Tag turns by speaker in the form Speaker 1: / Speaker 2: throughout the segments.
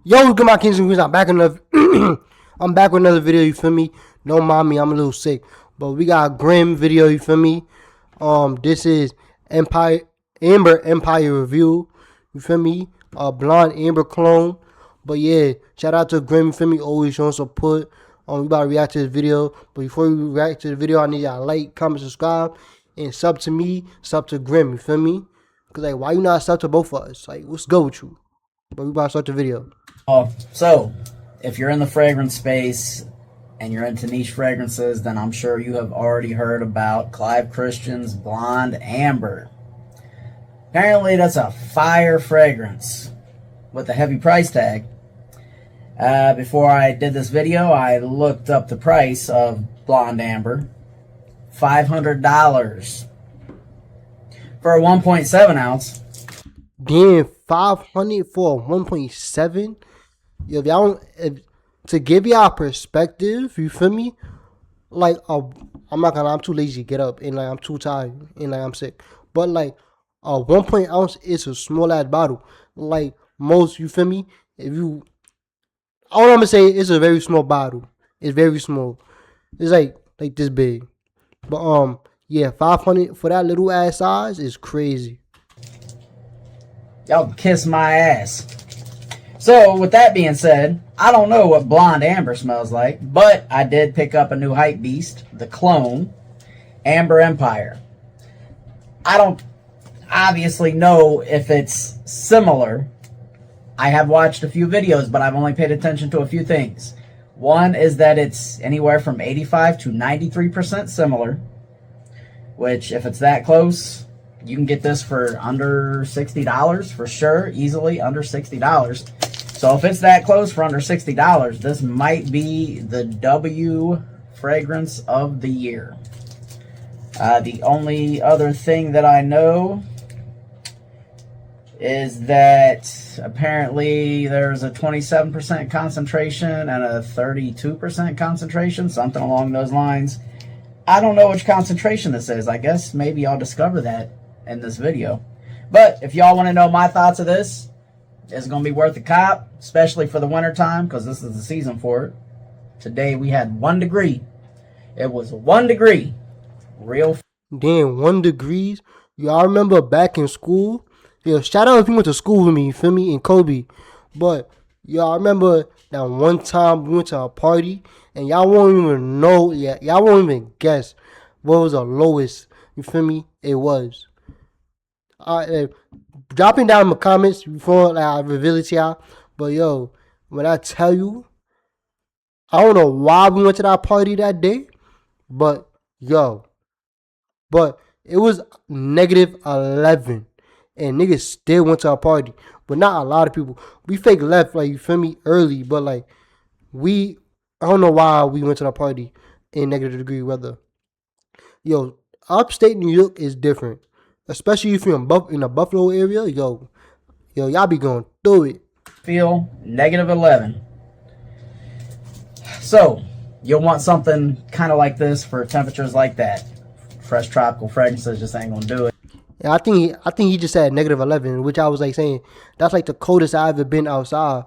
Speaker 1: Yo, good my kings and queens. I'm back with another. I'm back with another video. You feel me? Don't mind me. I'm a little sick, but we got a Grim video. You feel me? This is Amber Empire review. You feel me? Blonde Amber clone. But yeah, shout out to Grim. You feel me? Always showing support. We about to react to this video. But before we react to the video, I need y'all to like, comment, subscribe, and sub to me, sub to Grim. You feel me? Cause like, why you not sub to both of us? Like, what's good with you? But we about to start the video.
Speaker 2: So, if you're in the fragrance space and you're into niche fragrances, then I'm sure you have already heard about Clive Christian's Blonde Amber. Apparently, that's a fire fragrance with a heavy price tag. Before I did this video, I looked up the price of Blonde Amber. $500 for a 1.7 ounce.
Speaker 1: Damn, 500 for 1.7. Yo, if y'all to give y'all perspective, you feel me? Like, I'm not gonna. I'm too lazy to get up, and like I'm too tired, and like I'm sick. But like, a 1 ounce is a small ass bottle. Like most, you feel me? If you, all I'm gonna say, it's a very small bottle. It's very small. It's like this big. But yeah, 500 for that little ass size is crazy.
Speaker 2: Y'all kiss my ass. So, with that being said, I don't know what Blonde Amber smells like, but I did pick up a new hype beast, the clone, Amber Empire. I don't obviously know if it's similar. I have watched a few videos, but I've only paid attention to a few things. One is that it's anywhere from 85 to 93% similar, which, if it's that close, you can get this for under $60 for sure, easily under $60. So if it's that close for under $60, this might be the W fragrance of the year. The only other thing that I know is that apparently there's a 27% concentration and a 32% concentration, something along those lines. I don't know which concentration this is. I guess maybe I'll discover that in this video. But if y'all want to know my thoughts of this, it's going to be worth a cop, especially for the winter time, because this is the season for it. Today we had 1 degree. It was 1 degree. Real.
Speaker 1: Damn, 1 degree. Y'all remember back in school? Yo, shout out if you went to school with me, you feel me, in Kobe. But y'all remember that one time we went to a party and y'all won't even know, y'all won't even guess what was the lowest, you feel me, it was. Dropping down in the comments before I reveal it to y'all. But yo, when I tell you, I don't know why we went to that party that day, but yo, but it was -11, and niggas still went to our party, but not a lot of people. We fake left, like, you feel me, early, but like I don't know why we went to the party in -degree weather. Yo, upstate New York is different. Especially if you're in the Buffalo area, yo, y'all be going through it.
Speaker 2: Feel -11. So, you'll want something kind of like this for temperatures like that. Fresh tropical fragrances just ain't gonna do it.
Speaker 1: Yeah, I think he just said -11, which I was like saying that's like the coldest I've ever been outside.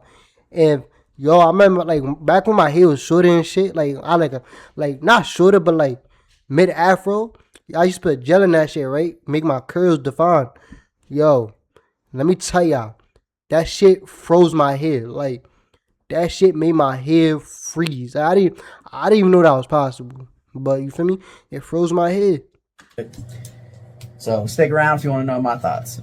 Speaker 1: And yo, I remember like back when my hair was shorter and shit, like I like not shorter but like mid afro. I used to put gel in that shit, right? Make my curls defined. Yo, let me tell y'all, that shit froze my hair. Like, that shit made my hair freeze. I didn't even know that was possible. But you feel me? It froze my hair.
Speaker 2: So stick around if you want to know my thoughts.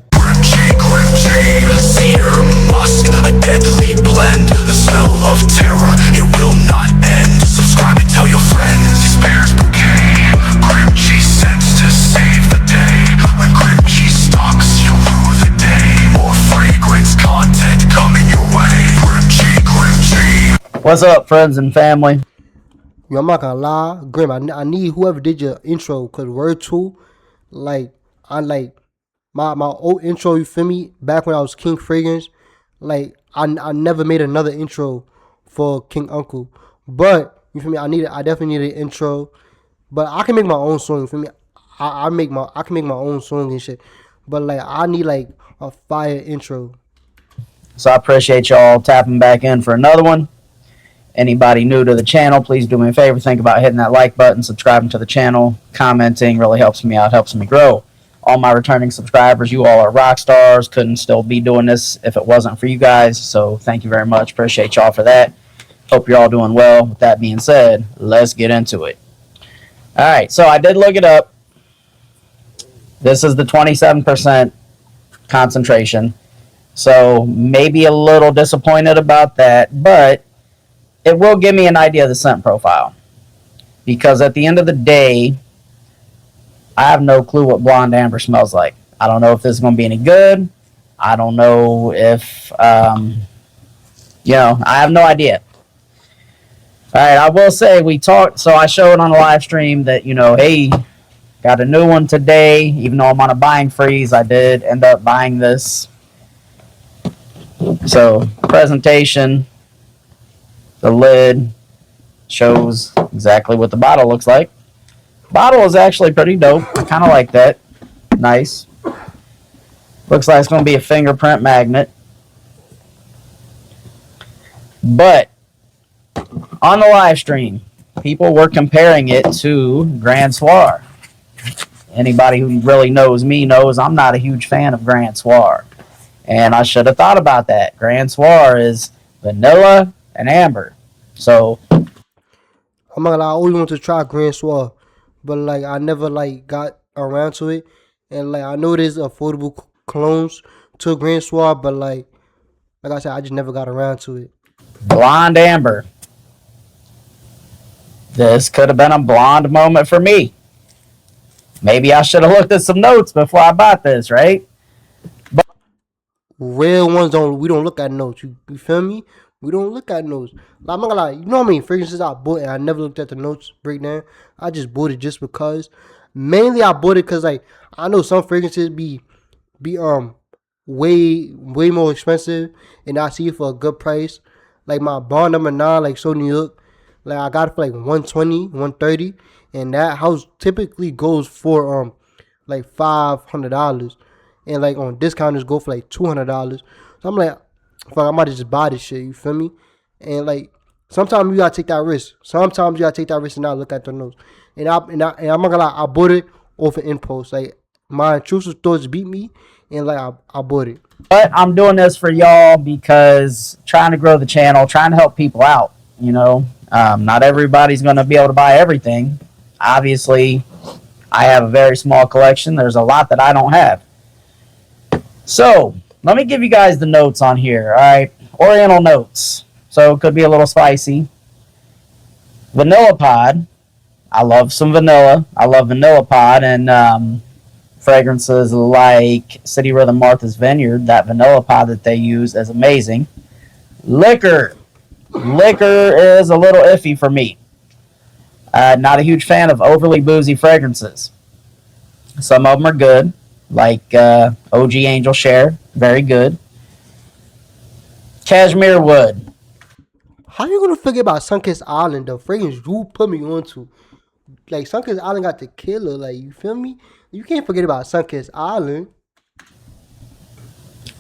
Speaker 3: Cedar musk, a deadly blend. The smell of terror, it will not end. Subscribe and tell your friends. Spares bouquet. Grim cheese scents to save the day. When Grim cheese stalks, you'll rue the day. More fragrance content coming your way. Grim G.
Speaker 2: What's up, friends and family?
Speaker 1: Yo, I'm not gonna lie, Grim. I need whoever did your intro, cause Word 2, like I like my old intro. You feel me? Back when I was King Fragrance, like I never made another intro for King Uncle, but you feel me? I definitely need an intro. But I can make my own song. You feel me? I can make my own song and shit. But like I need like a fire intro.
Speaker 2: So I appreciate y'all tapping back in for another one. Anybody new to the channel, please do me a favor. Think about hitting that like button, subscribing to the channel, commenting really helps me out, helps me grow. All my returning subscribers, you all are rock stars. Couldn't still be doing this if it wasn't for you guys. So thank you very much. Appreciate y'all for that. Hope you're all doing well. With that being said, let's get into it. All right, so I did look it up. This is the 27% concentration. So maybe a little disappointed about that, but it will give me an idea of the scent profile. Because at the end of the day, I have no clue what Blonde Amber smells like. I don't know if this is going to be any good. I don't know if, I have no idea. All right, I will say we talked, so I showed on the live stream that, hey, got a new one today. Even though I'm on a buying freeze, I did end up buying this. So, presentation. The lid shows exactly what the bottle looks like. Bottle is actually pretty dope. I kind of like that. Nice. Looks like it's going to be a fingerprint magnet. But on the live stream, people were comparing it to Grand Soir. Anybody who really knows me knows I'm not a huge fan of Grand Soir. And I should have thought about that. Grand Soir is vanilla and amber. So
Speaker 1: I'm not gonna lie, I always wanted to try Grand Soir, but like I never like got around to it. And like I know there's affordable clones to Grand Soir, but like I said, I just never got around to it.
Speaker 2: Blonde Amber. This could have been a blonde moment for me. Maybe I should have looked at some notes before I bought this, right?
Speaker 1: Real ones we don't look at notes. You feel me? We don't look at notes. Like, I'm not gonna lie, you know how many fragrances I bought and I never looked at the notes breakdown? I just bought it just because. Mainly I bought it because like I know some fragrances be way more expensive and I see it for a good price. Like my Bond number 9, like So New York, like I got it for like 120, 130, and that house typically goes for like $500. And like on discounters go for like $200. So I'm like, fuck, I might just buy this shit, you feel me? And like sometimes you gotta take that risk. Sometimes you gotta take that risk and not look at the notes. And I'm not gonna lie, I bought it off an impulse. Like my intrusive thoughts beat me, and like I bought it.
Speaker 2: But I'm doing this for y'all because trying to grow the channel, trying to help people out. Not everybody's gonna be able to buy everything. Obviously, I have a very small collection. There's a lot that I don't have. So let me give you guys the notes on here. All right, Oriental notes. So it could be a little spicy. Vanilla pod. I love some vanilla. I love vanilla pod and fragrances like City Rhythm Martha's Vineyard. That vanilla pod that they use is amazing. Liquor. Liquor is a little iffy for me. Not a huge fan of overly boozy fragrances. Some of them are good, like OG Angel Share. Very good. Cashmere Wood.
Speaker 1: How you gonna forget about Sunkist Island, the fragrance you put me onto? Like Sunkist Island got the killer, like you feel me? You can't forget about Sunkist Island.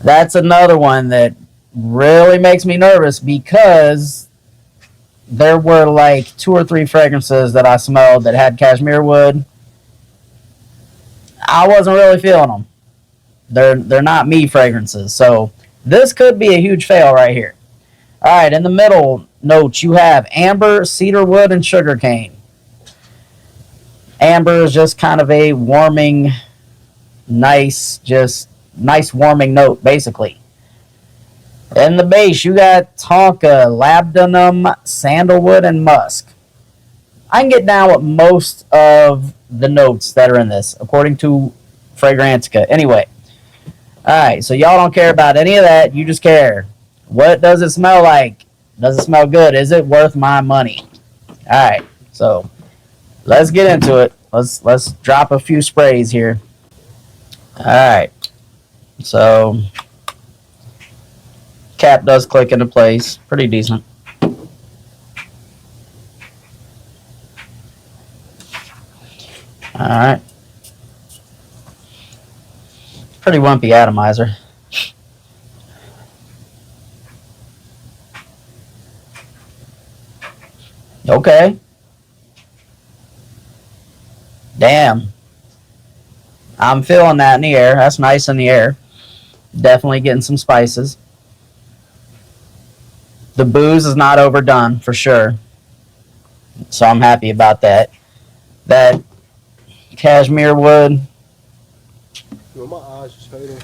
Speaker 2: That's another one that really makes me nervous because there were like 2 or 3 fragrances that I smelled that had cashmere wood. I wasn't really feeling them. They're not me fragrances. So this could be a huge fail right here. All right, in the middle notes, you have amber, cedarwood, and sugarcane. Amber is just kind of a warming, nice warming note, basically. In the base, you got tonka, labdanum, sandalwood, and musk. I can get down with most of the notes that are in this, according to Fragrantica. Anyway, all right, so y'all don't care about any of that. You just care. What does it smell like? Does it smell good? Is it worth my money? All right, so let's get into it. Let's drop a few sprays here. All right, so cap does click into place. Pretty decent. All right. Pretty wimpy atomizer. Okay. Damn. I'm feeling that in the air. That's nice in the air. Definitely getting some spices. The booze is not overdone for sure. So I'm happy about that. That cashmere wood.
Speaker 1: Yo, my eyes just hurting.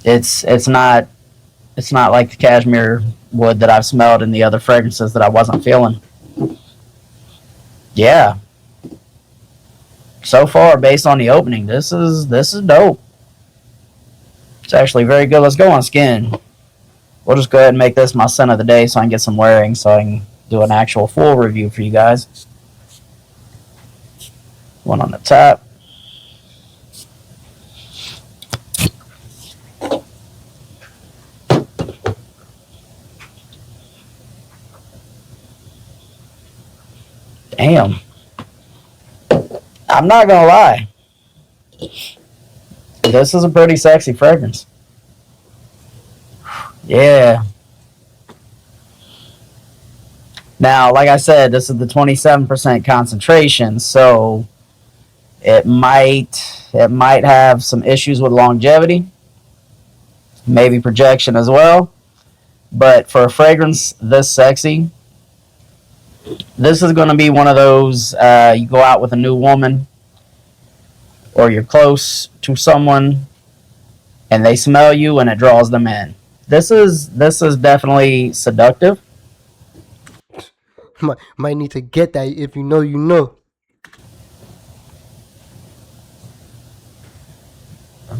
Speaker 2: It's not like the cashmere wood that I've smelled in the other fragrances that I wasn't feeling. Yeah. So far, based on the opening, this is dope. It's actually very good. Let's go on skin. We'll just go ahead and make this my scent of the day so I can get some wearing so I can do an actual full review for you guys. One on the top. Damn. I'm not gonna lie. This is a pretty sexy fragrance. Yeah. Now, like I said, this is the 27% concentration, so it might have some issues with longevity, maybe projection as well. But for a fragrance this sexy, this is going to be one of those you go out with a new woman or you're close to someone and they smell you and it draws them in. This is definitely seductive.
Speaker 1: Might need to get that. If you know, you know.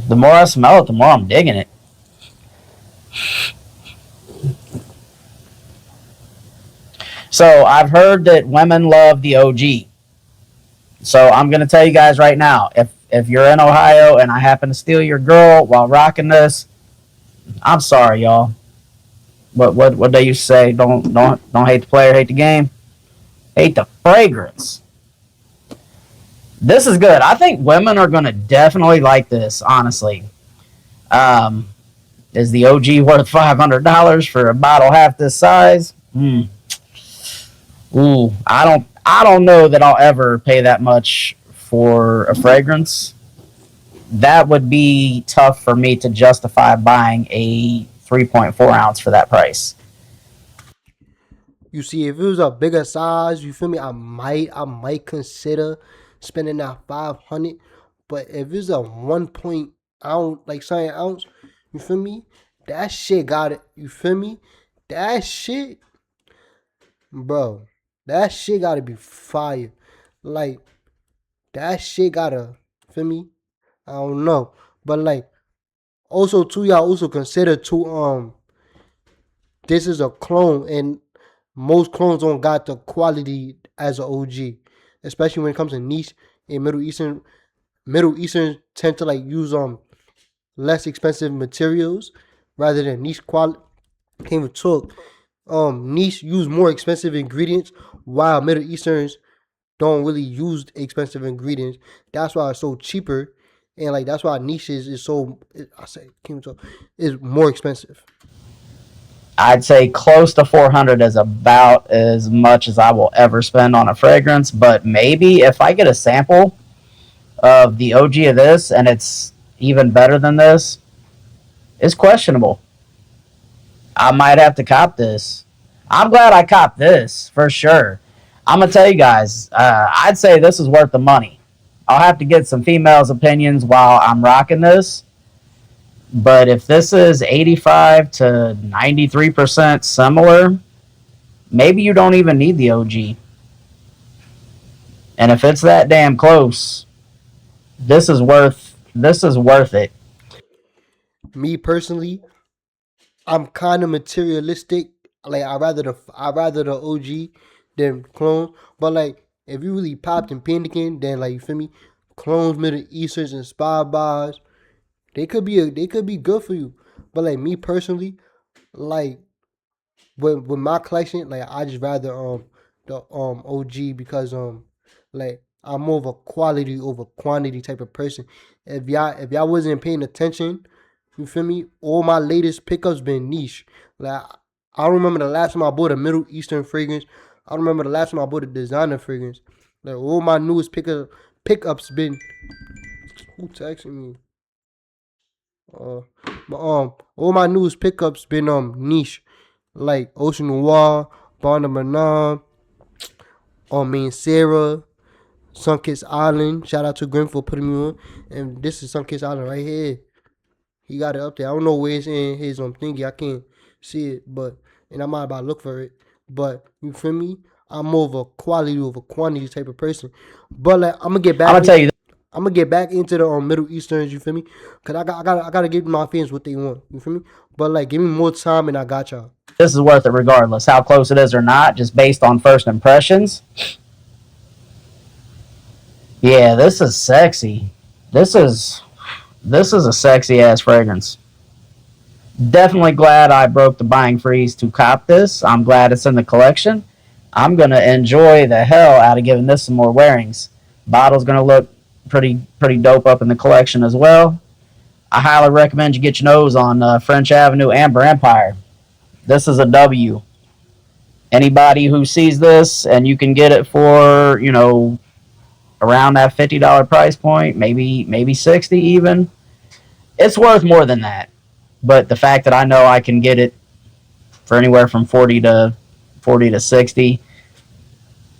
Speaker 2: The more I smell it, the more I'm digging it. So I've heard that women love the OG. So I'm gonna tell you guys right now, if you're in Ohio and I happen to steal your girl while rocking this, I'm sorry, y'all. What they used to say? Don't hate the player, hate the game, hate the fragrance. This is good. I think women are gonna definitely like this. Honestly, um, is the OG worth $500 for a bottle half this size? Ooh, I don't know that I'll ever pay that much for a fragrance. That would be tough for me to justify buying a 3.4 ounce for that price.
Speaker 1: You see, if it was a bigger size, you feel me? I might consider spending that 500. But if it's a 1 ounce, like something ounce, you feel me? That shit got it. You feel me? That shit, bro. That shit gotta be fire. Like that shit gotta, feel me? I don't know, but like also too, y'all also consider too. This is a clone, and most clones don't got the quality as an OG, especially when it comes to niche and Middle Eastern. Middle Eastern tend to like use less expensive materials rather than niche quality. Can't even talk. Niche use more expensive ingredients, while Middle Easterns don't really use expensive ingredients. That's why it's so cheaper, and like that's why niche is so. I say can't even talk. Is more expensive.
Speaker 2: I'd say close to 400 is about as much as I will ever spend on a fragrance, but maybe if I get a sample of the OG of this and it's even better than this, it's questionable. I might have to cop this. I'm glad I copped this for sure. I'm gonna tell you guys, I'd say this is worth the money. I'll have to get some females' opinions while I'm rocking this, but if this is 85 to 93% similar, maybe you don't even need the OG. And if it's that damn close, this is worth it.
Speaker 1: Me personally, I'm kind of materialistic. Like I rather the OG than clones. But like if you really popped and pinned again, then like you feel me, clones, Middle Easterns, and spy bars, they could be good for you. But like me personally, like with my collection, like I just rather the OG because like I'm more of a quality over quantity type of person. If y'all wasn't paying attention, You feel me? All my latest pickups been niche. Like I don't remember the last time I bought a Middle Eastern fragrance. I don't remember the last time I bought a designer fragrance. Like all my newest pickups been. Who texting me? But all my newest pickups been niche, like Ocean Noir, Bond Manon, Sarah, Sunkiss Island. Shout out to Grim for putting me on. And this is Sunkiss Island right here. He got it up there. I don't know where it's in his thingy. I can't see it, but and I might about to look for it. But you feel me? I'm more of a quality over quantity type of person. But like I'm gonna get back.
Speaker 2: I'm gonna tell you,
Speaker 1: I'm gonna get back into the Middle Easterns. You feel me? Cause I gotta give my fans what they want. You feel me? But like, give me more time, and I got y'all.
Speaker 2: this is worth it regardless how close it is or not, just based on first impressions. Yeah, this is sexy. This is a sexy ass fragrance. Definitely glad I broke the buying freeze to cop this. I'm glad it's in the collection. I'm gonna enjoy the hell out of giving this some more wearings. Bottle's gonna look pretty dope up in the collection as well. I highly recommend you get your nose on French Avenue Amber Empire. This is a W. Anybody who sees this and you can get it for, around that $50 price point, maybe 60 even, it's worth more than that. But the fact that I know I can get it for anywhere from 40 to 60,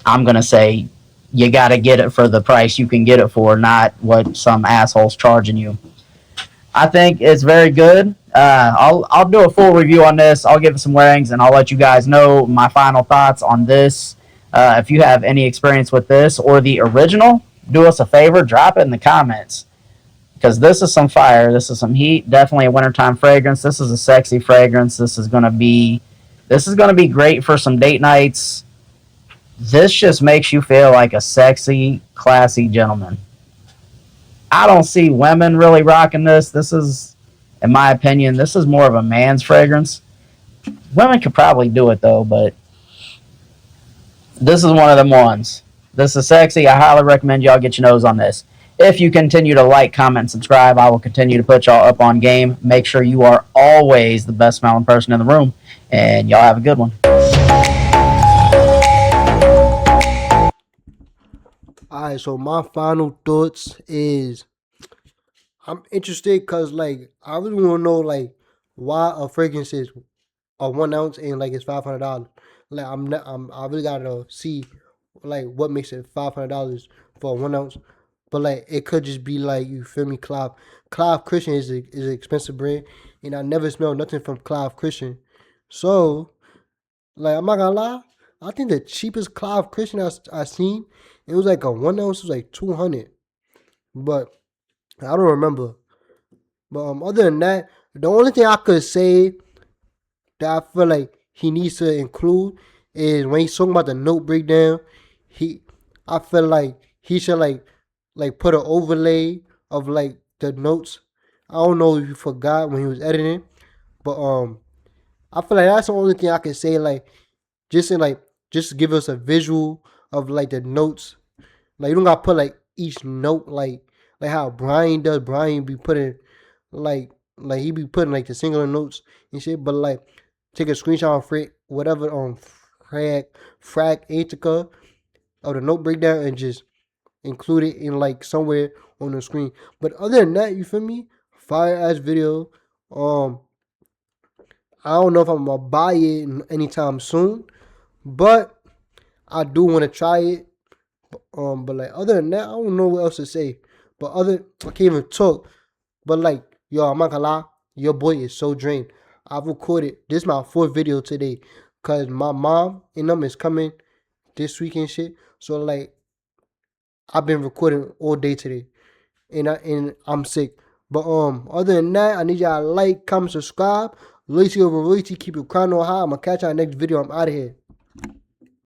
Speaker 2: I'm going to say you got to get it for the price you can get it for, not what some asshole's charging you. I think it's very good. I'll do a full review on this. I'll give it some wearings, and I'll let you guys know my final thoughts on this. If you have any experience with this or the original, do us a favor, drop it in the comments. Because this is some fire. This is some heat. Definitely a wintertime fragrance. This is a sexy fragrance. This is gonna be great for some date nights. This just makes you feel like a sexy, classy gentleman. I don't see women really rocking this. This is, in my opinion, this is more of a man's fragrance. Women could probably do it though, but this is one of them ones. This is sexy. I highly recommend y'all get your nose on this. If you continue to like, comment, and subscribe, I will continue to put y'all up on game. Make sure you are always the best smelling person in the room. And y'all have a good one.
Speaker 1: Alright, so my final thoughts is I'm interested because like I really want to know like why a fragrance is a 1 ounce and like it's $500. Like I really gotta see like what makes it $500 for a 1 ounce. But like it could just be like, you feel me, Clive Christian is an expensive brand, and I never smelled nothing from Clive Christian. So like I'm not gonna lie, I think the cheapest Clive Christian I seen, it was like a 1 ounce, was like $200. But I don't remember. But other than that, the only thing I could say that I feel like he needs to include is when he's talking about the note breakdown, I feel like he should like put an overlay of like the notes. I don't know if you forgot when he was editing, but I feel like that's the only thing I can say. Like just give us a visual of like the notes. Like you don't gotta put like each note like how Brian does. Brian be putting like he be putting like the singular notes and shit. But like take a screenshot of whatever Fragmentica of the note breakdown and just include it in like somewhere on the screen. But other than that, you feel me? Fire ass video. I don't know if I'm gonna buy it anytime soon, but I do want to try it. But like other than that, I don't know what else to say. But I can't even talk. But like, yo, I'm not gonna lie, your boy is so drained. I've recorded this is my 4th video today, cause my mom and them is coming this week and shit. So like, I've been recording all day today, and I'm sick. But other than that, I need y'all to like, comment, subscribe. Loyalty over royalty. Keep your crown on high. I'm gonna catch y'all next video. I'm out of here.